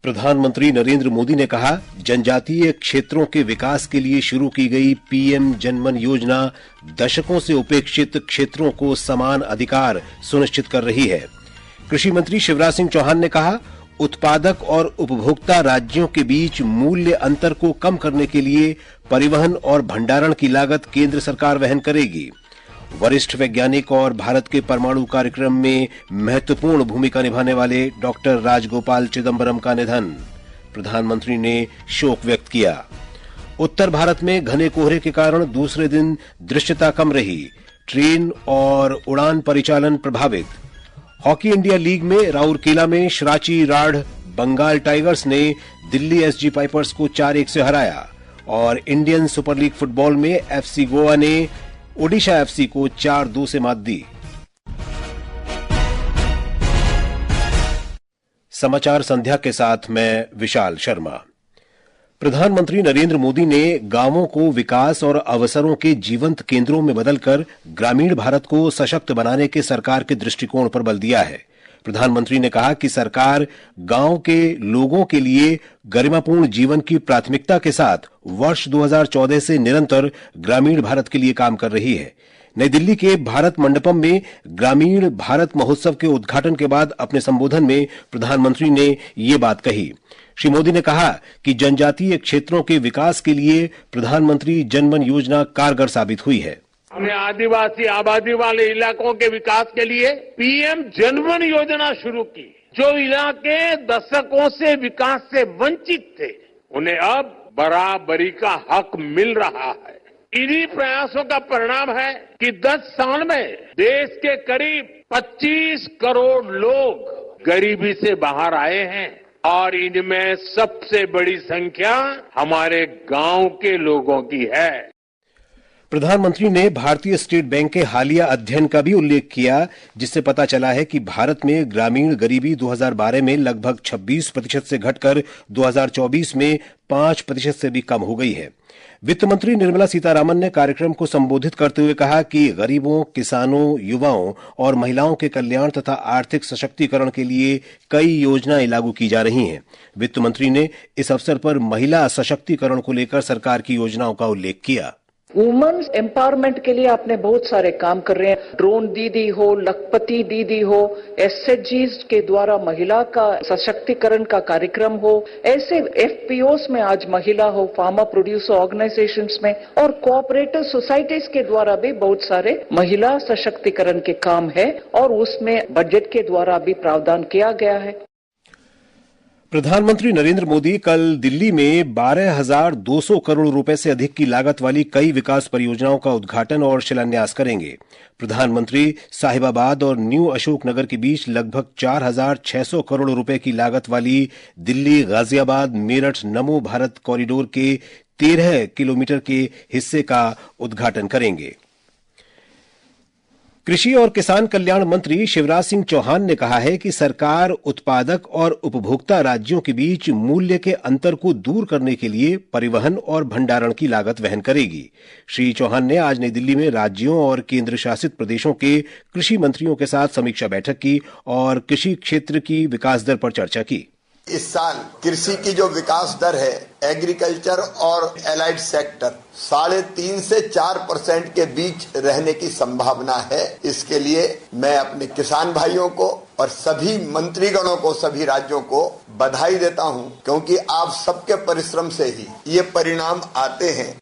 प्रधानमंत्री नरेंद्र मोदी ने कहा, जनजातीय क्षेत्रों के विकास के लिए शुरू की गई पीएम जनमन योजना दशकों से उपेक्षित क्षेत्रों को समान अधिकार सुनिश्चित कर रही है। कृषि मंत्री शिवराज सिंह चौहान ने कहा, उत्पादक और उपभोक्ता राज्यों के बीच मूल्य अंतर को कम करने के लिए परिवहन और भंडारण की लागत केंद्र सरकार वहन करेगी। वरिष्ठ वैज्ञानिक और भारत के परमाणु कार्यक्रम में महत्वपूर्ण भूमिका निभाने वाले डॉक्टर राजगोपाल चिदंबरम का निधन, प्रधानमंत्री ने शोक व्यक्त किया। उत्तर भारत में घने कोहरे के कारण दूसरे दिन दृश्यता कम रही, ट्रेन और उड़ान परिचालन प्रभावित। हॉकी इंडिया लीग में राउरकेला में शराची राढ़ बंगाल टाइगर्स ने दिल्ली एसजी पाइपर्स को 4-1 से हराया और इंडियन सुपर लीग फुटबॉल में एफसी गोवा ने ओडिशा एफसी को 4-2 से मात दी। समाचार संध्या के साथ मैं विशाल शर्मा। प्रधानमंत्री नरेंद्र मोदी ने गांवों को विकास और अवसरों के जीवंत केंद्रों में बदलकर ग्रामीण भारत को सशक्त बनाने के सरकार के दृष्टिकोण पर बल दिया है। प्रधानमंत्री ने कहा कि सरकार गांव के लोगों के लिए गरिमापूर्ण जीवन की प्राथमिकता के साथ वर्ष 2014 से निरंतर ग्रामीण भारत के लिए काम कर रही है। नई दिल्ली के भारत मंडपम में ग्रामीण भारत महोत्सव के उद्घाटन के बाद अपने संबोधन में प्रधानमंत्री ने ये बात कही। श्री मोदी ने कहा कि जनजातीय क्षेत्रों के विकास के लिए प्रधानमंत्री जनमन योजना कारगर साबित हुई है। हमने आदिवासी आबादी वाले इलाकों के विकास के लिए पीएम जनमन योजना शुरू की। जो इलाके दशकों से विकास से वंचित थे, उन्हें अब बराबरी का हक मिल रहा है। इन्हीं प्रयासों का परिणाम है कि 10 साल में देश के करीब 25 करोड़ लोग गरीबी से बाहर आए हैं और इनमें सबसे बड़ी संख्या हमारे गांव के लोगों की है। प्रधानमंत्री ने भारतीय स्टेट बैंक के हालिया अध्ययन का भी उल्लेख किया, जिससे पता चला है कि भारत में ग्रामीण गरीबी 2012 में लगभग 26% से घटकर 2024 में 5% से भी कम हो गई है। वित्त मंत्री निर्मला सीतारामन ने कार्यक्रम को संबोधित करते हुए कहा कि गरीबों, किसानों, युवाओं और महिलाओं के कल्याण तथा आर्थिक सशक्तिकरण के लिए कई योजनाएं लागू की जा रही हैं। वित्त मंत्री ने इस अवसर पर महिला सशक्तिकरण को लेकर सरकार की योजनाओं का उल्लेख किया। वुमेन्स एम्पावरमेंट के लिए आपने बहुत सारे काम कर रहे हैं। ड्रोन दीदी हो, लखपति दीदी हो, एसएचजीज के द्वारा महिला का सशक्तिकरण का कार्यक्रम हो, ऐसे एफपीओस में आज महिला हो, फार्मर प्रोड्यूसर ऑर्गेनाइजेशंस में और कोऑपरेटिव सोसाइटीज के द्वारा भी बहुत सारे महिला सशक्तिकरण के काम है और उसमें बजट के द्वारा भी प्रावधान किया गया है। प्रधानमंत्री नरेंद्र मोदी कल दिल्ली में 12,200 करोड़ रुपए से अधिक की लागत वाली कई विकास परियोजनाओं का उद्घाटन और शिलान्यास करेंगे। प्रधानमंत्री साहिबाबाद और न्यू अशोकनगर के बीच लगभग 4,600 करोड़ रुपए की लागत वाली दिल्ली गाजियाबाद मेरठ नमो भारत कॉरिडोर के 13 किलोमीटर के हिस्से का उद्घाटन करेंगे। कृषि और किसान कल्याण मंत्री शिवराज सिंह चौहान ने कहा है कि सरकार उत्पादक और उपभोक्ता राज्यों के बीच मूल्य के अंतर को दूर करने के लिए परिवहन और भंडारण की लागत वहन करेगी। श्री चौहान ने आज नई दिल्ली में राज्यों और केंद्र शासित प्रदेशों के कृषि मंत्रियों के साथ समीक्षा बैठक की और कृषि क्षेत्र की विकास दर पर चर्चा की। इस साल कृषि की जो विकास दर है, एग्रीकल्चर और एलाइड सेक्टर 3.5 से 4% के बीच रहने की संभावना है। इसके लिए मैं अपने किसान भाइयों को और सभी मंत्रीगणों को, सभी राज्यों को बधाई देता हूं, क्योंकि आप सबके परिश्रम से ही ये परिणाम आते हैं।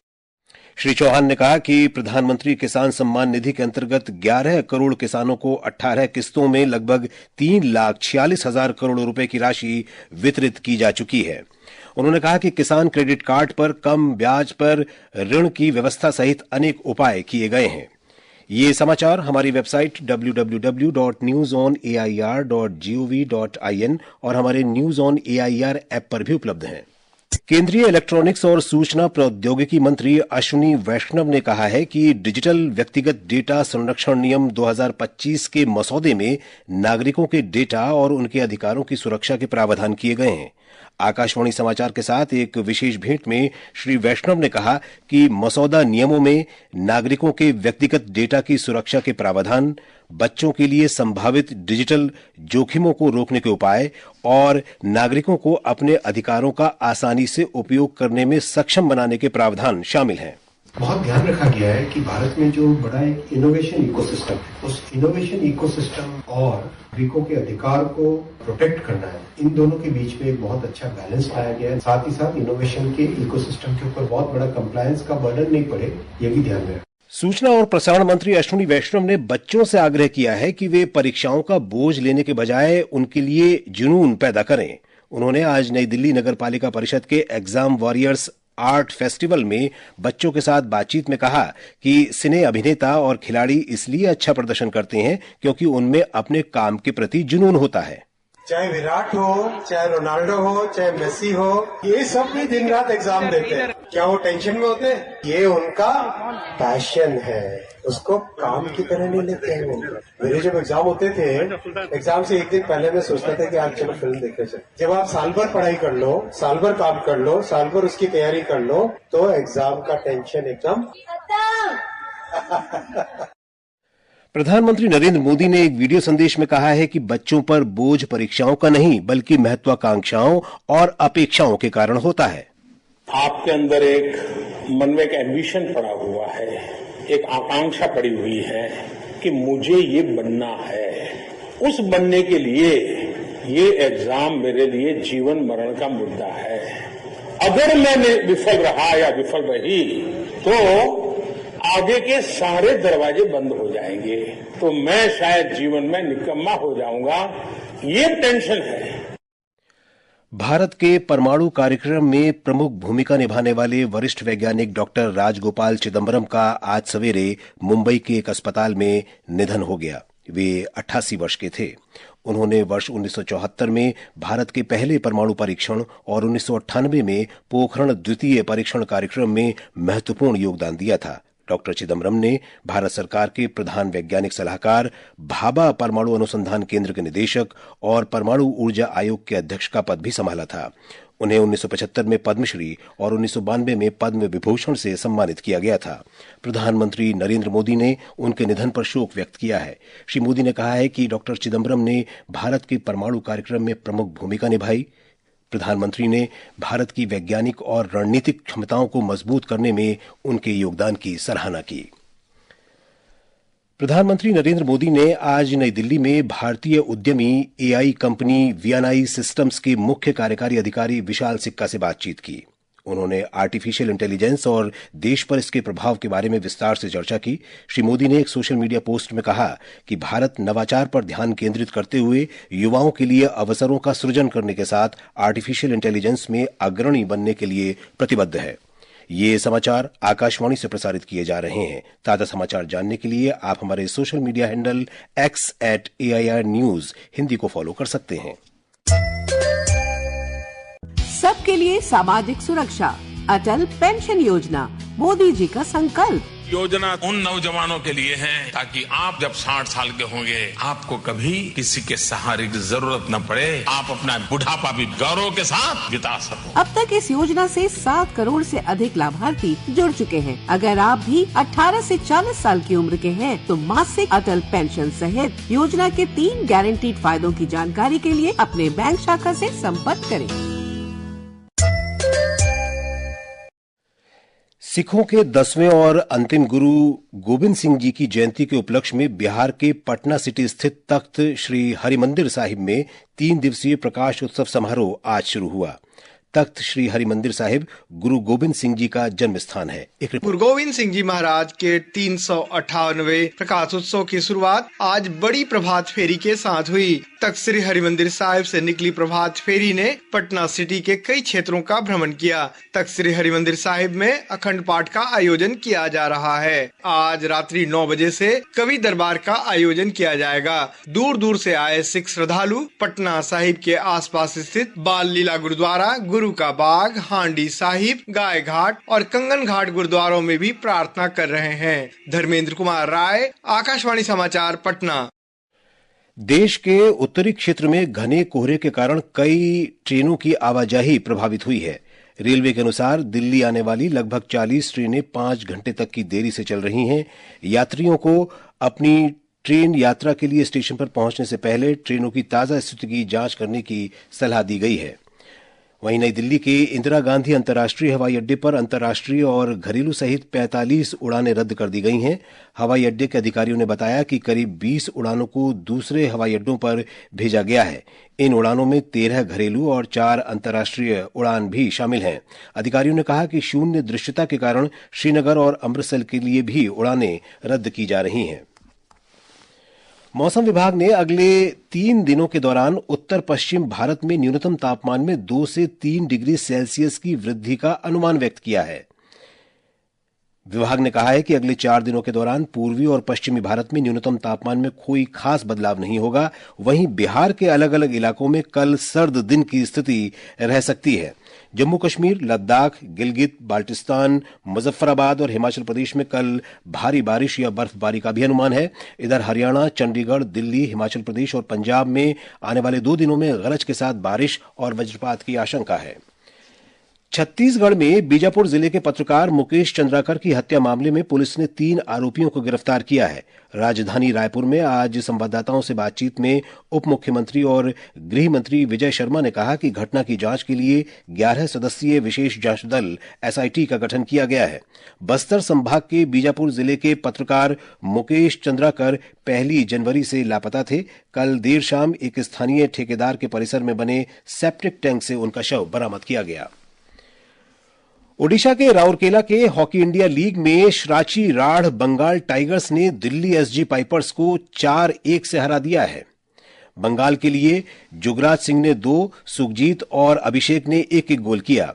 श्री चौहान ने कहा कि प्रधानमंत्री किसान सम्मान निधि के अंतर्गत 11 करोड़ किसानों को 18 किस्तों में लगभग 3,46,000 करोड़ रुपए की राशि वितरित की जा चुकी है। उन्होंने कहा कि किसान क्रेडिट कार्ड पर कम ब्याज पर ऋण की व्यवस्था सहित अनेक उपाय किए गए हैं। ये समाचार हमारी वेबसाइट www.newsonair.gov.in और हमारे न्यूज ऑन एआईआर ऐप पर भी उपलब्ध हैं। केंद्रीय इलेक्ट्रॉनिक्स और सूचना प्रौद्योगिकी मंत्री अश्विनी वैष्णव ने कहा है कि डिजिटल व्यक्तिगत डेटा संरक्षण नियम 2025 के मसौदे में नागरिकों के डेटा और उनके अधिकारों की सुरक्षा के प्रावधान किए गए हैं। आकाशवाणी समाचार के साथ एक विशेष भेंट में श्री वैष्णव ने कहा कि मसौदा नियमों में नागरिकों के व्यक्तिगत डेटा की सुरक्षा के प्रावधान, बच्चों के लिए संभावित डिजिटल जोखिमों को रोकने के उपाय और नागरिकों को अपने अधिकारों का आसानी से उपयोग करने में सक्षम बनाने के प्रावधान शामिल हैं। बहुत ध्यान रखा गया है कि भारत में जो बड़ा एक इनोवेशन इकोसिस्टम है, उस इनोवेशन इकोसिस्टम और नागरिकों के अधिकार को प्रोटेक्ट करना है, इन दोनों के बीच में एक बहुत अच्छा बैलेंस लाया गया है। साथ ही साथ इनोवेशन के इकोसिस्टम के ऊपर बहुत बड़ा कंप्लायंस का बर्डन नहीं पड़े, ये भी ध्यान में रखा। सूचना और प्रसारण मंत्री अश्विनी वैष्णव ने बच्चों से आग्रह किया है कि वे परीक्षाओं का बोझ लेने के बजाय उनके लिए जुनून पैदा करें। उन्होंने आज नई दिल्ली नगर पालिका परिषद के एग्जाम वॉरियर्स आर्ट फेस्टिवल में बच्चों के साथ बातचीत में कहा कि सिने अभिनेता और खिलाड़ी इसलिए अच्छा प्रदर्शन करते हैं क्योंकि उनमें अपने काम के प्रति जुनून होता है। चाहे विराट हो, चाहे रोनाल्डो हो, चाहे मेसी हो, ये सब भी दिन रात एग्जाम देते हैं। क्या वो टेंशन में होते हैं? ये उनका पैशन है, उसको काम की तरह नहीं लेते हैं। मेरे जब एग्जाम होते थे, एग्जाम से एक दिन पहले मैं सोचता था कि आज चलो फिल्म देखने चले। जब आप साल भर पढ़ाई कर लो, साल भर काम कर लो, साल भर उसकी तैयारी कर लो, तो एग्जाम का टेंशन एकदम प्रधानमंत्री नरेंद्र मोदी ने एक वीडियो संदेश में कहा है कि बच्चों पर बोझ परीक्षाओं का नहीं बल्कि महत्वाकांक्षाओं और अपेक्षाओं के कारण होता है। आपके अंदर एक मन में एक एम्बिशन पड़ा हुआ है, एक आकांक्षा पड़ी हुई है कि मुझे ये बनना है। उस बनने के लिए ये एग्जाम मेरे लिए जीवन मरण का मुद्दा है। अगर मैं विफल रहा या विफल रही तो आगे के सारे दरवाजे बंद हो जाएंगे, तो मैं शायद जीवन में निकम्मा हो जाऊंगा। ये टेंशन है। भारत के परमाणु कार्यक्रम में प्रमुख भूमिका निभाने वाले वरिष्ठ वैज्ञानिक डॉक्टर राजगोपाल चिदम्बरम का आज सवेरे मुंबई के एक अस्पताल में निधन हो गया। वे 88 वर्ष के थे। उन्होंने वर्ष 1974 में भारत के पहले परमाणु परीक्षण और 1998 में पोखरण द्वितीय परीक्षण कार्यक्रम में महत्वपूर्ण योगदान दिया था। डॉक्टर चिदम्बरम ने भारत सरकार के प्रधान वैज्ञानिक सलाहकार, भाभा परमाणु अनुसंधान केंद्र के निदेशक और परमाणु ऊर्जा आयोग के अध्यक्ष का पद भी संभाला था। उन्हें 1975 में पद्मश्री और 1992 में पद्म विभूषण से सम्मानित किया गया था। प्रधानमंत्री नरेंद्र मोदी ने उनके निधन पर शोक व्यक्त किया है। श्री मोदी ने कहा है कि डॉक्टर चिदम्बरम ने भारत के परमाणु कार्यक्रम में प्रमुख भूमिका निभाई। प्रधानमंत्री ने भारत की वैज्ञानिक और रणनीतिक क्षमताओं को मजबूत करने में उनके योगदान की सराहना की। प्रधानमंत्री नरेंद्र मोदी ने आज नई दिल्ली में भारतीय उद्यमी एआई कंपनी VNI सिस्टम्स के मुख्य कार्यकारी अधिकारी विशाल सिक्का से बातचीत की। उन्होंने आर्टिफिशियल इंटेलिजेंस और देश पर इसके प्रभाव के बारे में विस्तार से चर्चा की। श्री मोदी ने एक सोशल मीडिया पोस्ट में कहा कि भारत नवाचार पर ध्यान केंद्रित करते हुए युवाओं के लिए अवसरों का सृजन करने के साथ आर्टिफिशियल इंटेलिजेंस में अग्रणी बनने के लिए प्रतिबद्ध है। ये समाचार आकाशवाणी से प्रसारित किए जा रहे हैं। ताजा समाचार जानने के लिए आप हमारे social media handle x@AIR News Hindi को फॉलो कर सकते हैं। सबके लिए सामाजिक सुरक्षा, अटल पेंशन योजना, मोदी जी का संकल्प। योजना उन नौजवानों के लिए है ताकि आप जब 60 साल के होंगे आपको कभी किसी के सहारे की जरूरत न पड़े, आप अपना बुढ़ापा भी गौरव के साथ बिता सको। अब तक इस योजना से 7 करोड़ से अधिक लाभार्थी जुड़ चुके हैं। अगर आप भी 18 से 40 साल की उम्र के हैं तो मासिक अटल पेंशन सहित योजना के 3 गारंटीड फायदों की जानकारी के लिए अपने बैंक शाखा से संपर्क करें। सिखों के 10वें और अंतिम गुरु गोविंद सिंह जी की जयंती के उपलक्ष्य में बिहार के पटना सिटी स्थित तख्त श्री हरिमंदिर साहिब में 3 दिवसीय प्रकाश उत्सव समारोह आज शुरू हुआ। तख्त श्री हरिमंदिर साहिब गुरु गोविंद सिंह जी का जन्म स्थान है। गुरु गोविंद सिंह जी महाराज के 358वें प्रकाश उत्सव की शुरुआत आज बड़ी प्रभात फेरी के साथ हुई। तख्त श्री हरिमंदिर साहिब से निकली प्रभात फेरी ने पटना सिटी के कई क्षेत्रों का भ्रमण किया। तख्त श्री हरिमंदिर साहिब में अखंड पाठ का आयोजन किया जा रहा है। आज रात्रि 9 बजे से कवि दरबार का आयोजन किया जाएगा। दूर दूर से आए सिख श्रद्धालु पटना साहिब के आसपास स्थित बाल लीला गुरुद्वारा, गुरु का बाग, हांडी साहिब, गाय घाट और कंगन घाट गुरुद्वारों में भी प्रार्थना कर रहे हैं। धर्मेंद्र कुमार राय, आकाशवाणी समाचार, पटना। देश के उत्तरी क्षेत्र में घने कोहरे के कारण कई ट्रेनों की आवाजाही प्रभावित हुई है। रेलवे के अनुसार दिल्ली आने वाली लगभग 40 ट्रेनें 5 घंटे तक की देरी से चल रही हैं। यात्रियों को अपनी ट्रेन यात्रा के लिए स्टेशन पर पहुंचने से पहले ट्रेनों की ताजा स्थिति की जांच करने की सलाह दी गई है। वहीं नई दिल्ली के इंदिरा गांधी अंतर्राष्ट्रीय हवाई अड्डे पर अंतर्राष्ट्रीय और घरेलू सहित 45 उड़ानें रद्द कर दी गई हैं। हवाई अड्डे के अधिकारियों ने बताया कि करीब 20 उड़ानों को दूसरे हवाई अड्डों पर भेजा गया है। इन उड़ानों में 13 घरेलू और 4 अंतर्राष्ट्रीय उड़ान भी शामिल हैं। अधिकारियों ने कहा कि शून्य दृश्यता के कारण श्रीनगर और अमृतसर के लिए भी उड़ानें रद्द की जा रही हैं। मौसम विभाग ने अगले 3 दिनों के दौरान उत्तर पश्चिम भारत में न्यूनतम तापमान में 2 से 3 डिग्री सेल्सियस की वृद्धि का अनुमान व्यक्त किया है। विभाग ने कहा है कि अगले 4 दिनों के दौरान पूर्वी और पश्चिमी भारत में न्यूनतम तापमान में कोई खास बदलाव नहीं होगा। वहीं बिहार के अलग अलग इलाकों में कल सर्द दिन की स्थिति रह सकती है। जम्मू कश्मीर, लद्दाख, गिलगित, बाल्टिस्तान, मुजफ्फराबाद और हिमाचल प्रदेश में कल भारी बारिश या बर्फबारी का भी अनुमान है। इधर हरियाणा, चंडीगढ़, दिल्ली, हिमाचल प्रदेश और पंजाब में आने वाले 2 दिनों में गरज के साथ बारिश और वज्रपात की आशंका है। छत्तीसगढ़ में बीजापुर जिले के पत्रकार मुकेश चंद्राकर की हत्या मामले में पुलिस ने 3 आरोपियों को गिरफ्तार किया है। राजधानी रायपुर में आज संवाददाताओं से बातचीत में उप मुख्यमंत्री और गृह मंत्री विजय शर्मा ने कहा कि घटना की जांच के लिए 11 सदस्यीय विशेष जांच दल एसआईटी का गठन किया गया है। बस्तर संभाग के बीजापुर जिले के पत्रकार मुकेश चंद्राकर 1 जनवरी से लापता थे। कल देर शाम एक स्थानीय ठेकेदार के परिसर में बने सेप्टिक टैंक से उनका शव बरामद किया गया। ओडिशा के राउरकेला के हॉकी इंडिया लीग में श्राची राढ़ बंगाल टाइगर्स ने दिल्ली एसजी पाइपर्स को 4-1 से हरा दिया है। बंगाल के लिए जुगराज सिंह ने 2, सुखजीत और अभिषेक ने 1-1 गोल किया।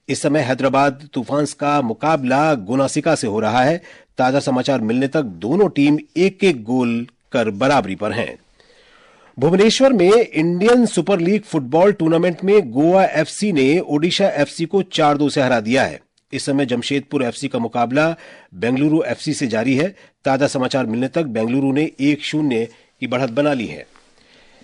इस समय हैदराबाद तूफान्स का मुकाबला गुनासिका से हो रहा है। ताजा समाचार मिलने तक दोनों टीम 1-1 गोल कर बराबरी पर हैं। भुवनेश्वर में Indian super league football tournament में गोवा एफसी ने ओडिशा एफसी को 4-2 से हरा दिया है। इस समय जमशेदपुर एफसी का मुकाबला बेंगलुरु एफसी से जारी है। ताजा समाचार मिलने तक बेंगलुरु ने 1-0 की बढ़त बना ली है।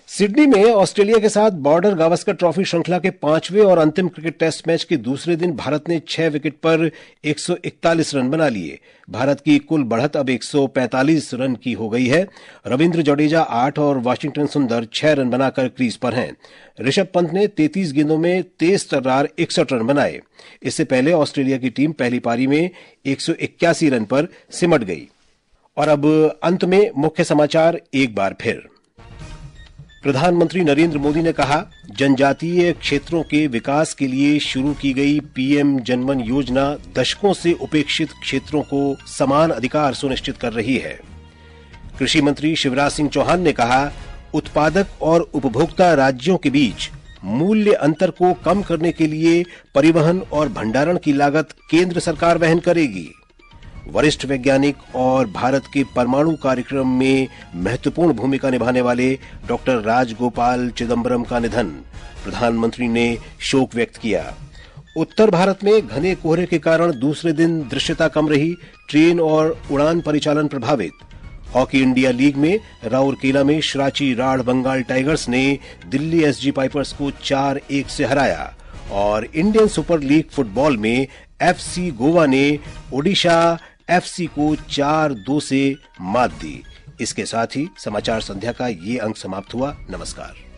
सिडनी में ऑस्ट्रेलिया के साथ बॉर्डर गावस्कर ट्रॉफी श्रृंखला के 5वें और अंतिम क्रिकेट टेस्ट मैच के दूसरे दिन भारत ने 6 विकेट पर 141 रन बना लिए। भारत की कुल बढ़त अब 145 रन की हो गई है। रविंद्र जडेजा 8 और वाशिंगटन सुंदर 6 रन बनाकर क्रीज पर हैं। ऋषभ पंत ने 33 गेंदों में तेज तर्रार 61 रन बनाए। इससे पहले ऑस्ट्रेलिया की टीम पहली पारी में 181 रन पर सिमट गई। और अब अंत में मुख्य समाचार एक बार फिर। प्रधानमंत्री नरेंद्र मोदी ने कहा, जनजातीय क्षेत्रों के विकास के लिए शुरू की गई पीएम जनमन योजना दशकों से उपेक्षित क्षेत्रों को समान अधिकार सुनिश्चित कर रही है। कृषि मंत्री शिवराज सिंह चौहान ने कहा, उत्पादक और उपभोक्ता राज्यों के बीच मूल्य अंतर को कम करने के लिए परिवहन और भंडारण की लागत केंद्र सरकार वहन करेगी। वरिष्ठ वैज्ञानिक और भारत के परमाणु कार्यक्रम में महत्वपूर्ण भूमिका निभाने वाले डॉक्टर राजगोपाल चिदंबरम का निधन, प्रधानमंत्री ने शोक व्यक्त किया। उत्तर भारत में घने कोहरे के कारण दूसरे दिन दृश्यता कम रही, ट्रेन और उड़ान परिचालन प्रभावित। हॉकी इंडिया लीग में राउरकेला में श्राची राढ़ बंगाल टाइगर्स ने दिल्ली एसजी पाइपर्स को 4-1 से हराया। और इंडियन सुपर लीग फुटबॉल में एफसी गोवा ने ओडिशा एफसी को 4-2 से मात दी। इसके साथ ही समाचार संध्या का ये अंक समाप्त हुआ। नमस्कार।